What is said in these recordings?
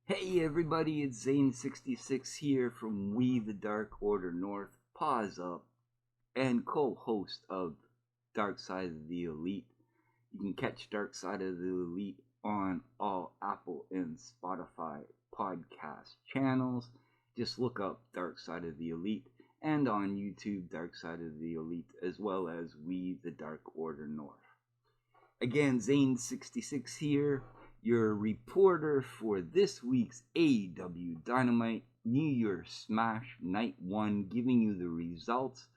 Hey everybody, it's Zane66 here from We the Dark Order North, Pause Up, and co-host of Dark Side of the Elite. You can catch Dark Side of the Elite on all Apple and Spotify podcast channels. Just look up Dark Side of the Elite, and on YouTube, Dark Side of the Elite, as well as We the Dark Order North. Again, Zane66 here, your reporter for this week's AEW Dynamite New Year's Smash Night 1, giving you the results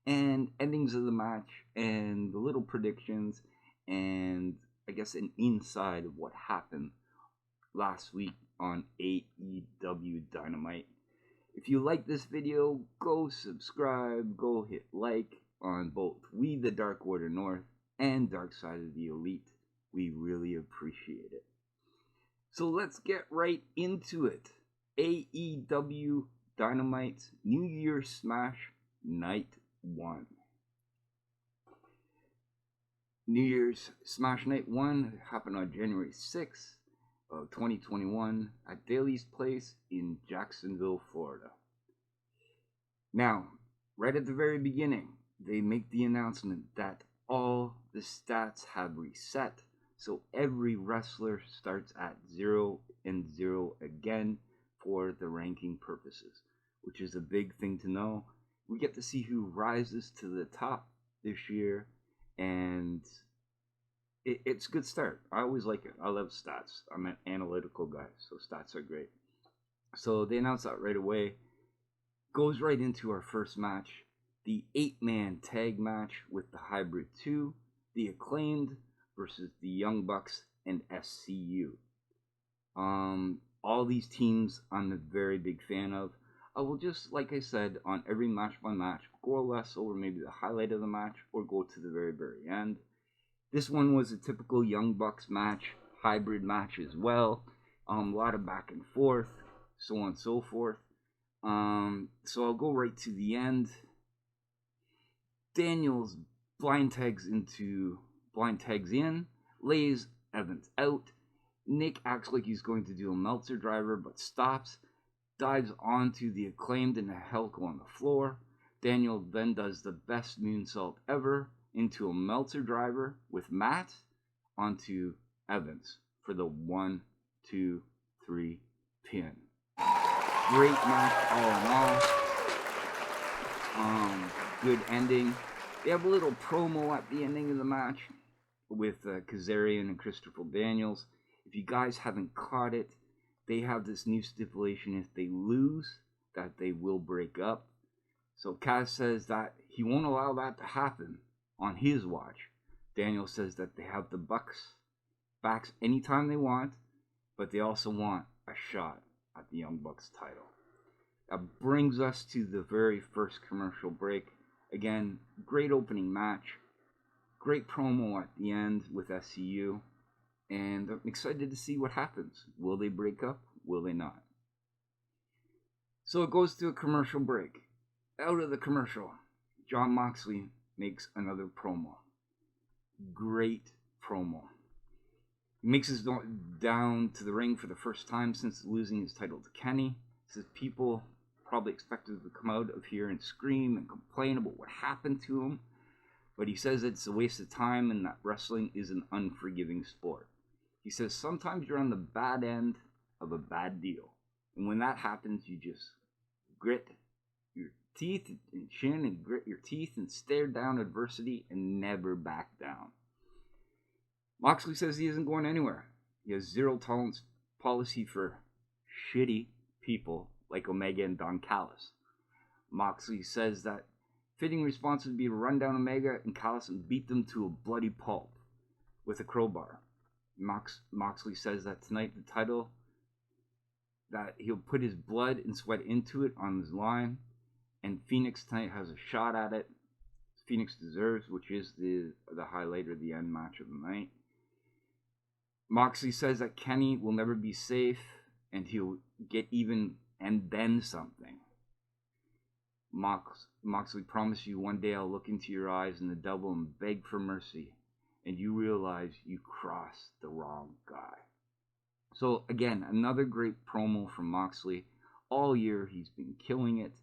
and endings of the match and the little predictions and I guess an inside of what happened last week on AEW Dynamite. If you like this video, go subscribe, go hit like on both We the Dark Order North and Dark Side of the Elite. We really appreciate it. So let's get right into it. AEW Dynamite New Year's Smash Night 1. New Year's Smash Night 1 happened on January 6th of 2021 at Daly's Place in Jacksonville, Florida. Now, right at the very beginning, they make the announcement that all the stats have reset, so every wrestler starts at 0 and 0 again for the ranking purposes, which is a big thing to know. We get to see who rises to the top this year, and it's a good start. I always like it. I love stats. I'm an analytical guy, so stats are great. So they announced that right away. Goes right into our first match, the 8-man tag match with the Hybrid 2, the Acclaimed versus the Young Bucks and SCU. All these teams I'm a very big fan of. I will just, like I said, on every match by match, go less over maybe the highlight of the match or go to the very, very end. This one was a typical Young Bucks match, hybrid match as well. A lot of back and forth, so on and so forth. So I'll go right to the end. Daniels blind tags in, lays Evans out. Nick acts like he's going to do a Meltzer driver, but stops, dives onto the Acclaimed in a Helical on the floor. Daniel then does the best moonsault ever into a Meltzer driver with Matt onto Evans for the 1, 2, 3 pin. Great match all in all. Good ending. They have a little promo at the ending of the match with Kazarian and Christopher Daniels. If you guys haven't caught it, they have this new stipulation: if they lose, that they will break up. So Kaz says that he won't allow that to happen on his watch. Daniel says that they have the Bucks backs anytime they want, but they also want a shot at the Young Bucks title. That brings us to the very first commercial break. Again, great opening match, great promo at the end with SCU, and I'm excited to see what happens. Will they break up? Will they not? So it goes to a commercial break. Out of the commercial, Jon Moxley makes another promo. Great promo. He makes his down to the ring for the first time since losing his title to Kenny. Says people probably expected to come out of here and scream and complain about what happened to him, but he says it's a waste of time and that wrestling is an unforgiving sport. He says sometimes you're on the bad end of a bad deal, and when that happens, you just grit your teeth and chin and grit your teeth and stare down adversity and never back down. Moxley says he isn't going anywhere. He has zero tolerance policy for shitty people like Omega and Don Callis. Moxley says that fitting response would be to run down Omega and Callis and beat them to a bloody pulp with a crowbar. Moxley says that tonight the title, that he'll put his blood and sweat into it on his line, and Phoenix tonight has a shot at it. Phoenix deserves, which is the highlight or the end match of the night. Moxley says that Kenny will never be safe and he'll get even and then something. Moxley promised you one day I'll look into your eyes in the double and beg for mercy, and you realize you crossed the wrong guy. So again, another great promo from Moxley. All year he's been killing it.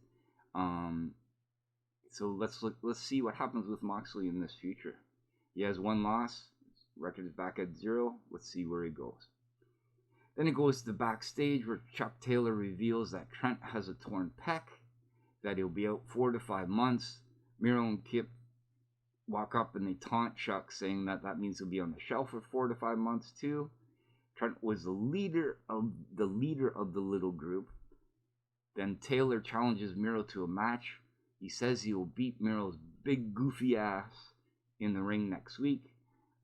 Um, so let's see what happens with Moxley in this future. He has one loss. His record is back at 0. Let's see where he goes. Then it goes to backstage where Chuck Taylor reveals that Trent has a torn pec, that he'll be out 4 to 5 months. Miro and Kip walk up and they taunt Chuck, saying that means he'll be on the shelf for 4 to 5 months too. Trent was the leader of the little group. Then Taylor challenges Miro to a match. He says he will beat Miro's big goofy ass in the ring next week.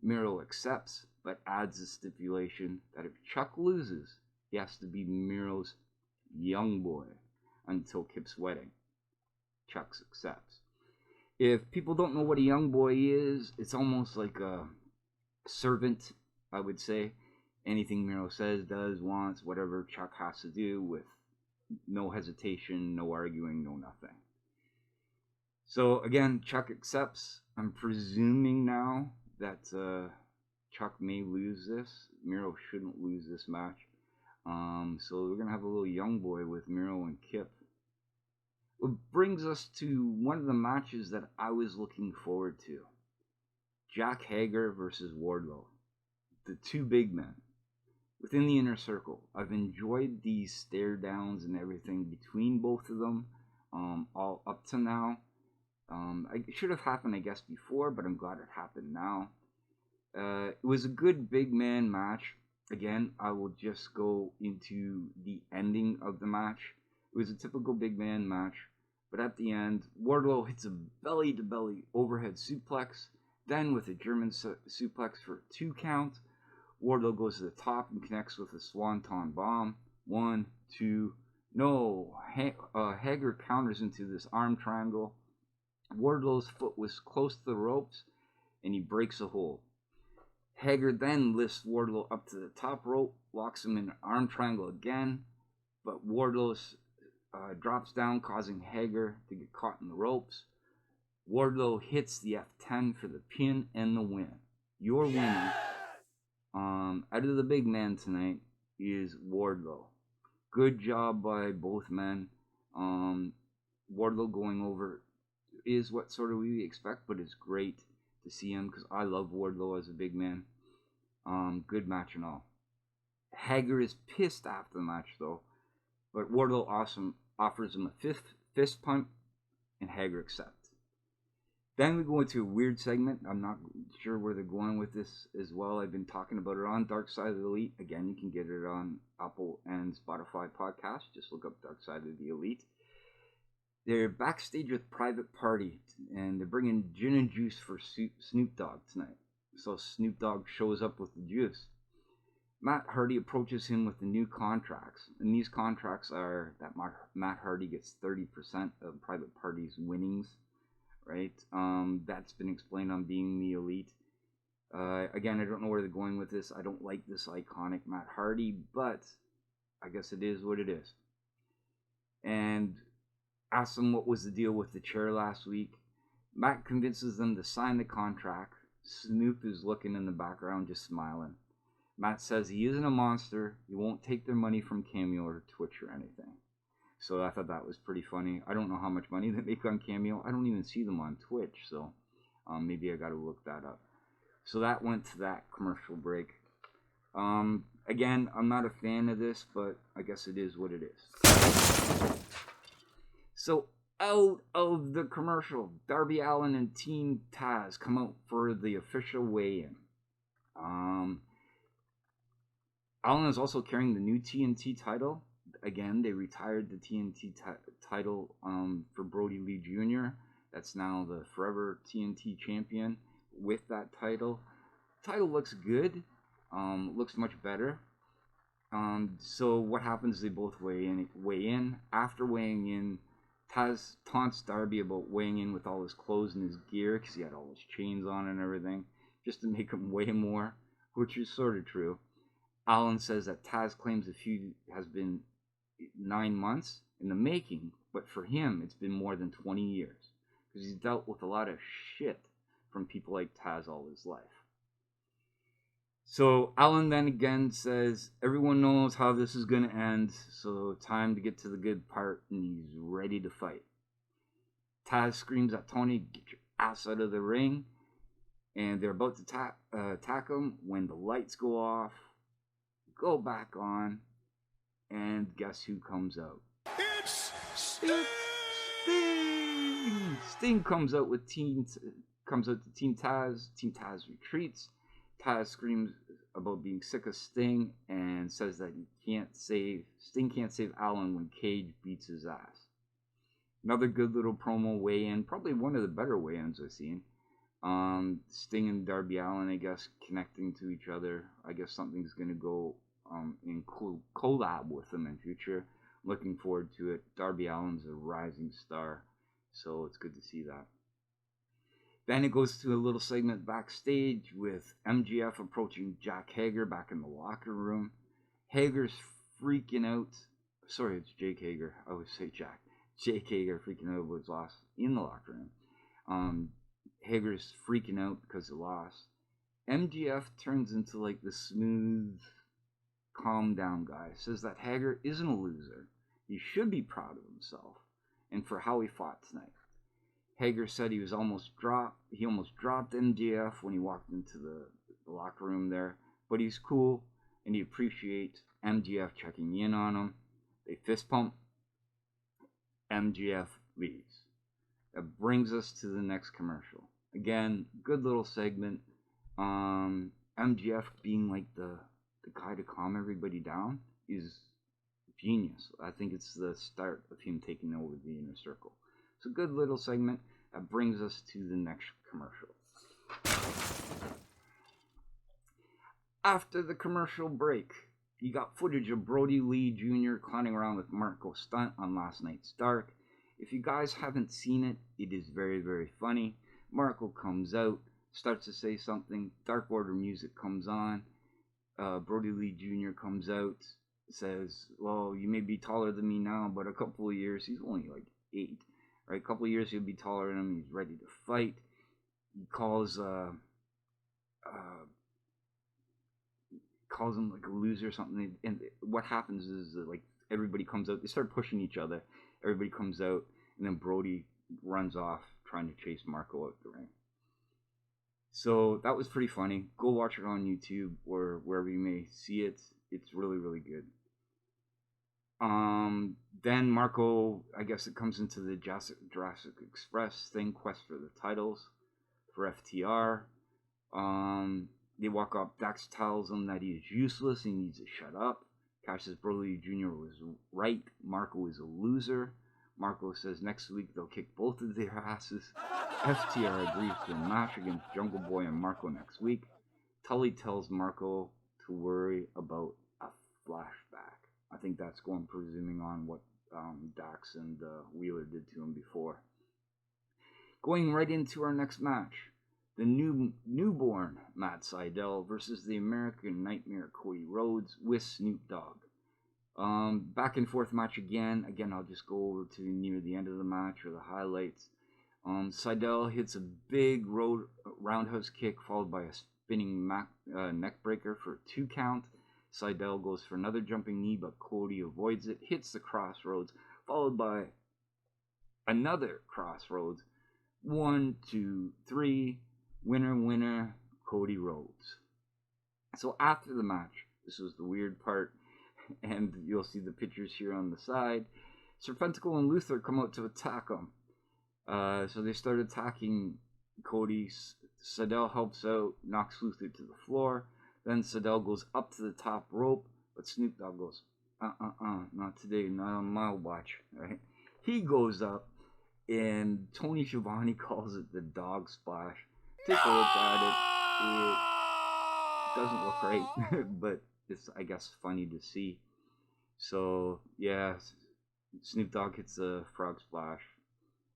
Miro accepts, but adds a stipulation that if Chuck loses, he has to be Miro's young boy until Kip's wedding. Chuck accepts. If people don't know what a young boy is, it's almost like a servant, I would say. Anything Miro says, does, wants, whatever Chuck has to do with no hesitation, no arguing, no nothing. So again, Chuck accepts. I'm presuming now that Chuck may lose this. Miro shouldn't lose this match. So we're going to have a little young boy with Miro and Kip. It brings us to one of the matches that I was looking forward to. Jack Hager versus Wardlow. The two big men within the inner circle. I've enjoyed these stare downs and everything between both of them all up to now. It should have happened, I guess, before, but I'm glad it happened now. It was a good big man match. Again, I will just go into the ending of the match. It was a typical big man match, but at the end, Wardlow hits a belly-to-belly overhead suplex, then with a German suplex for a 2 count. Wardlow goes to the top and connects with a Swanton bomb. 1, 2, no. Hager counters into this arm triangle. Wardlow's foot was close to the ropes, and he breaks a hold. Hager then lifts Wardlow up to the top rope, locks him in an arm triangle again, but Wardlow drops down, causing Hager to get caught in the ropes. Wardlow hits the F10 for the pin and the win. Your winner, out of the big man tonight, is Wardlow. Good job by both men. Wardlow going over is what sort of we expect, but it's great to see him because I love Wardlow as a big man. Good match and all. Hager is pissed after the match though, but Wardlow offers him a fist pump, and Hager accepts. Then we go into a weird segment. I'm not sure where they're going with this as well. I've been talking about it on Dark Side of the Elite. Again, you can get it on Apple and Spotify podcasts. Just look up Dark Side of the Elite. They're backstage with Private Party, and they're bringing gin and juice for Snoop Dogg tonight. So Snoop Dogg shows up with the juice. Matt Hardy approaches him with the new contracts, and these contracts are that Matt Hardy gets 30% of Private Party's winnings, right? That's been explained on Being the Elite. Again, I don't know where they're going with this. I don't like this iconic Matt Hardy, but I guess it is what it is. And asks them what was the deal with the chair last week. Matt convinces them to sign the contract. Snoop is looking in the background, just smiling. Matt says he isn't a monster. He won't take their money from Cameo or Twitch or anything. So I thought that was pretty funny. I don't know how much money they make on Cameo. I don't even see them on Twitch, so maybe I got to look that up. So that went to that commercial break. Again, I'm not a fan of this, but I guess it is what it is. So out of the commercial, Darby Allin and Team Taz come out for the official weigh-in. Allin is also carrying the new TNT title. Again, they retired the TNT title for Brody Lee Jr. That's now the forever TNT champion with that title. The title looks good. Looks much better. So what happens? They both weigh in. After weighing in, Taz taunts Darby about weighing in with all his clothes and his gear because he had all his chains on and everything, just to make him weigh more, which is sort of true. Allin says that Taz claims the feud has been 9 months in the making, but for him it's been more than 20 years because he's dealt with a lot of shit from people like Taz all his life. So Alan then again says, everyone knows how this is going to end, so time to get to the good part, and he's ready to fight. Taz screams at Tony, get your ass out of the ring, and they're about to attack him when the lights go off, go back on, and guess who comes out? It's Sting! Sting comes out to Team Taz. Team Taz retreats. Taz screams about being sick of Sting and says that Sting can't save Alan when Cage beats his ass. Another good little promo weigh-in, probably one of the better weigh-ins I've seen. Sting and Darby Allin, I guess, connecting to each other. I guess something's going to go in collab with them in future. Looking forward to it. Darby Allin's a rising star, so it's good to see that. Then it goes to a little segment backstage with MJF approaching Jack Hager back in the locker room. Hager's freaking out. Sorry, it's Jake Hager. I always say Jack. Jake Hager freaking out about his loss in the locker room. Hager's freaking out because he lost. MJF turns into like the smooth, calm down guy. Says that Hager isn't a loser. He should be proud of himself and for how he fought tonight. Hager said he almost dropped MJF when he walked into the locker room there, but he's cool and he appreciates MJF checking in on him. They fist pump. MJF leaves. That brings us to the next commercial. Again, good little segment. MJF being like the guy to calm everybody down is genius. I think it's the start of him taking over the Inner Circle. It's a good little segment that brings us to the next commercial. After the commercial break, you got footage of Brody Lee Jr. clowning around with Marco Stunt on last night's Dark. If you guys haven't seen it, it is very, very funny. Marco comes out, starts to say something. Dark Order music comes on. Brody Lee Jr. comes out, says, well, you may be taller than me now, but a couple of years, he's only like 8, right? A couple of years, he'll be taller than him. He's ready to fight. He calls him like a loser or something. And what happens is that, like, everybody comes out. They start pushing each other. Everybody comes out, and then Brody runs off trying to chase Marco out the ring. So that was pretty funny. Go watch it on YouTube or wherever you may see it. It's really, really good. Then Marco, I guess it comes into the Jurassic Express thing, quest for the titles for FTR. They walk up. Dax tells him that he is useless. He needs to shut up. Cash says Brody Jr. was right. Marco is a loser. Marco says next week they'll kick both of their asses. FTR agrees to a match against Jungle Boy and Marco next week. Tully tells Marco to worry about a flashback. I think that's presuming on what Dax and Wheeler did to him before. Going right into our next match. The newborn Matt Sydal versus the American Nightmare Cody Rhodes with Snoop Dogg. Back and forth match again. Again, I'll just go over to near the end of the match or the highlights. Sydal hits a big roundhouse kick followed by a spinning neck breaker for a 2 count. Sydal goes for another jumping knee, but Cody avoids it. Hits the crossroads, followed by another crossroads. 1, 2, 3. Winner, winner, Cody Rhodes. So after the match, this was the weird part, and you'll see the pictures here on the side. Serpenticle and Luther come out to attack him. So they start attacking Cody. Sydal helps out, knocks Luther to the floor. Then Sydal goes up to the top rope, but Snoop Dogg goes, not today, not on my watch, right? He goes up, and Tony Schiavone calls it the dog splash. Take a look at it. It doesn't look right, but it's, I guess, funny to see. So, yeah, Snoop Dogg hits a frog splash,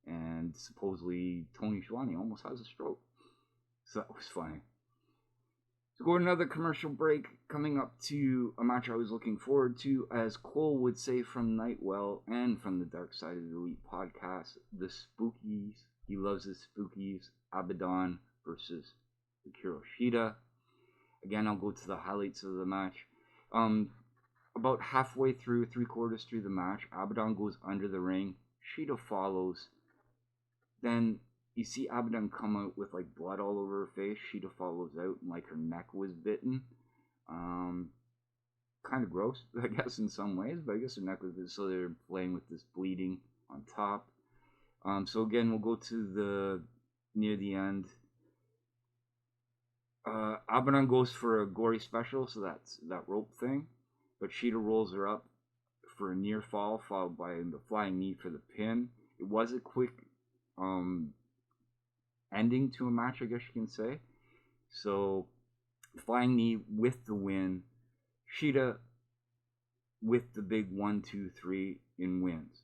and supposedly Tony Schiavone almost has a stroke. So that was funny. So go another commercial break, coming up to a match I was looking forward to, as Cole would say from Nightwell and from the Dark Side of the Elite podcast, the Spookies. He loves the Spookies. Abaddon versus Akira Shida. Again, I'll go to the highlights of the match. About halfway through, 3/4 through the match, Abaddon goes under the ring. Shida follows. Then you see Abaddon come out with like blood all over her face. Shida follows out and like her neck was bitten. Kind of gross, I guess, in some ways, but I guess her neck was bitten, so they're playing with this bleeding on top. So again, we'll go to the near the end. Abaddon goes for a gory special, so that's that rope thing. But Shida rolls her up for a near fall, followed by the flying knee for the pin. It was a quick ending to a match, I guess you can say. So, flying knee with the win. Shida with the big 1, 2, 3 in wins.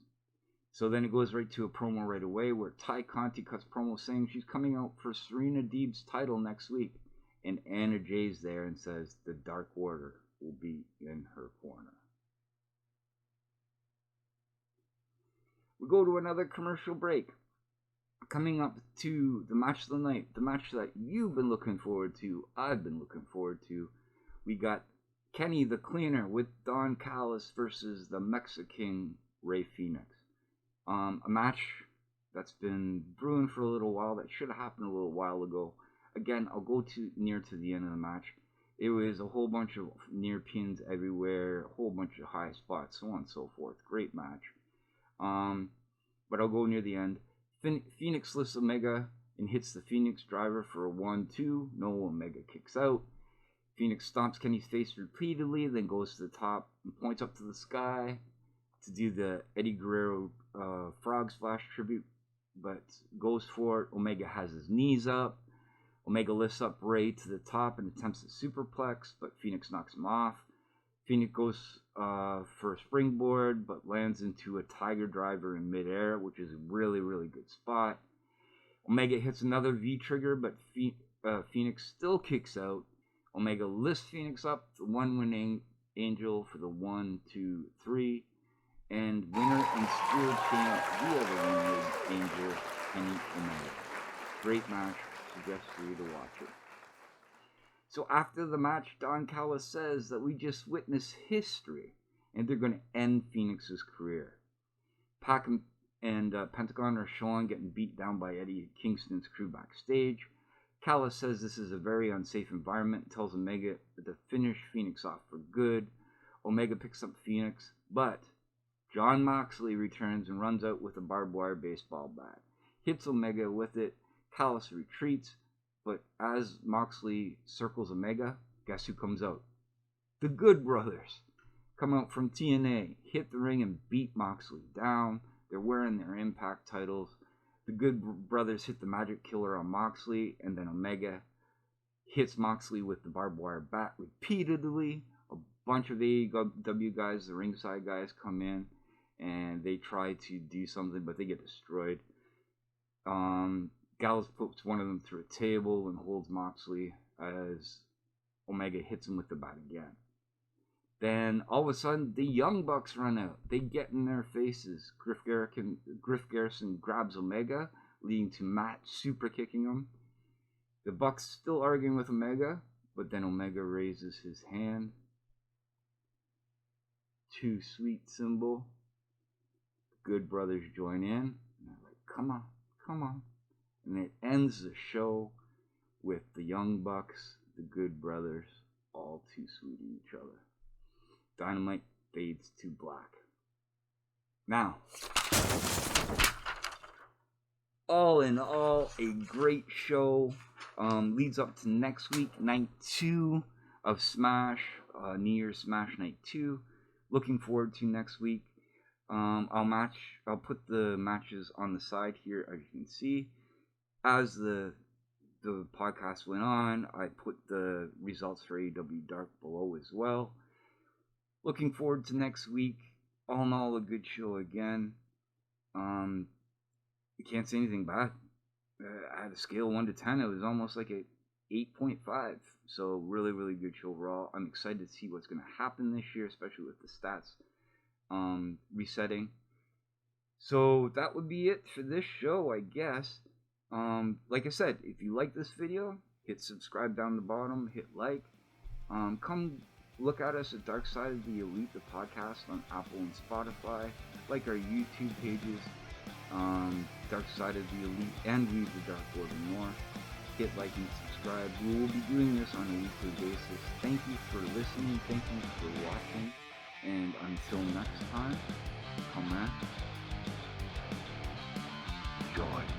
So then it goes right to a promo right away where Ty Conti cuts promo saying she's coming out for Serena Deeb's title next week. And Anna Jay's there and says the Dark Order will be in her corner. We go to another commercial break. Coming up to the match of the night, the match that you've been looking forward to, I've been looking forward to. We got Kenny the Cleaner with Don Callis versus the Mexican Rey Fenix. A match that's been brewing for a little while, that should have happened a little while ago. Again, I'll go near to the end of the match. It was a whole bunch of near pins everywhere, a whole bunch of high spots, so on and so forth. Great match. But I'll go near the end. Phoenix lifts Omega and hits the Phoenix driver for a 1-2. No, Omega kicks out. Phoenix stomps Kenny's face repeatedly, then goes to the top and points up to the sky to do the Eddie Guerrero Frog Splash tribute, but goes for it. Omega has his knees up. Omega lifts up Rey to the top and attempts a superplex, but Phoenix knocks him off. Phoenix goes for a springboard, but lands into a Tiger Driver in midair, which is a really, really good spot. Omega hits another V-trigger, but Phoenix still kicks out. Omega lifts Phoenix up, the one-wing angel for the 1, 2, 3. And winner and spirit champ via the one-wing angel, Kenny Omega. Great match. Suggest for you to watch it. So after the match, Don Callis says that we just witnessed history and they're going to end Phoenix's career. Pac and Pentagon are shown getting beat down by Eddie Kingston's crew backstage. Callis says this is a very unsafe environment and tells Omega to finish Phoenix off for good. Omega picks up Phoenix, but Jon Moxley returns and runs out with a barbed wire baseball bat. Hits Omega with it. Callis retreats, but as Moxley circles Omega, guess who comes out? The Good Brothers come out from TNA, hit the ring and beat Moxley down. They're wearing their Impact titles. The Good Brothers hit the Magic Killer on Moxley, and then Omega hits Moxley with the barbed wire bat repeatedly. A bunch of AEW guys, the ringside guys, come in, and they try to do something, but they get destroyed. Gallows puts one of them through a table and holds Moxley as Omega hits him with the bat again. Then all of a sudden, the Young Bucks run out. They get in their faces. Griff Garrison grabs Omega, leading to Matt super kicking him. The Bucks still arguing with Omega, but then Omega raises his hand. Too sweet symbol. The Good Brothers join in. And they're like, come on, come on. And it ends the show with the Young Bucks, the Good Brothers, all too sweet in each other. Dynamite fades to black. Now, all in all, a great show. Leads up to next week, night 2 of Smash, New Year's Smash Night 2. Looking forward to next week. I'll put the matches on the side here, as you can see. As the podcast went on, I put the results for AEW Dark below as well. Looking forward to next week. All in all, a good show again. You can't say anything bad. At a scale of 1 to 10, it was almost like a 8.5. So really, really good show overall. I'm excited to see what's going to happen this year, especially with the stats resetting. So that would be it for this show, I guess. Like I said, if you like this video, hit subscribe down the bottom, hit like. Come look at us at Dark Side of the Elite, the podcast on Apple and Spotify. Like our YouTube pages, Dark Side of the Elite and Read the Dark Order More. Hit like and subscribe. We will be doing this on a weekly basis. Thank you for listening. Thank you for watching. And until next time, come back. Join.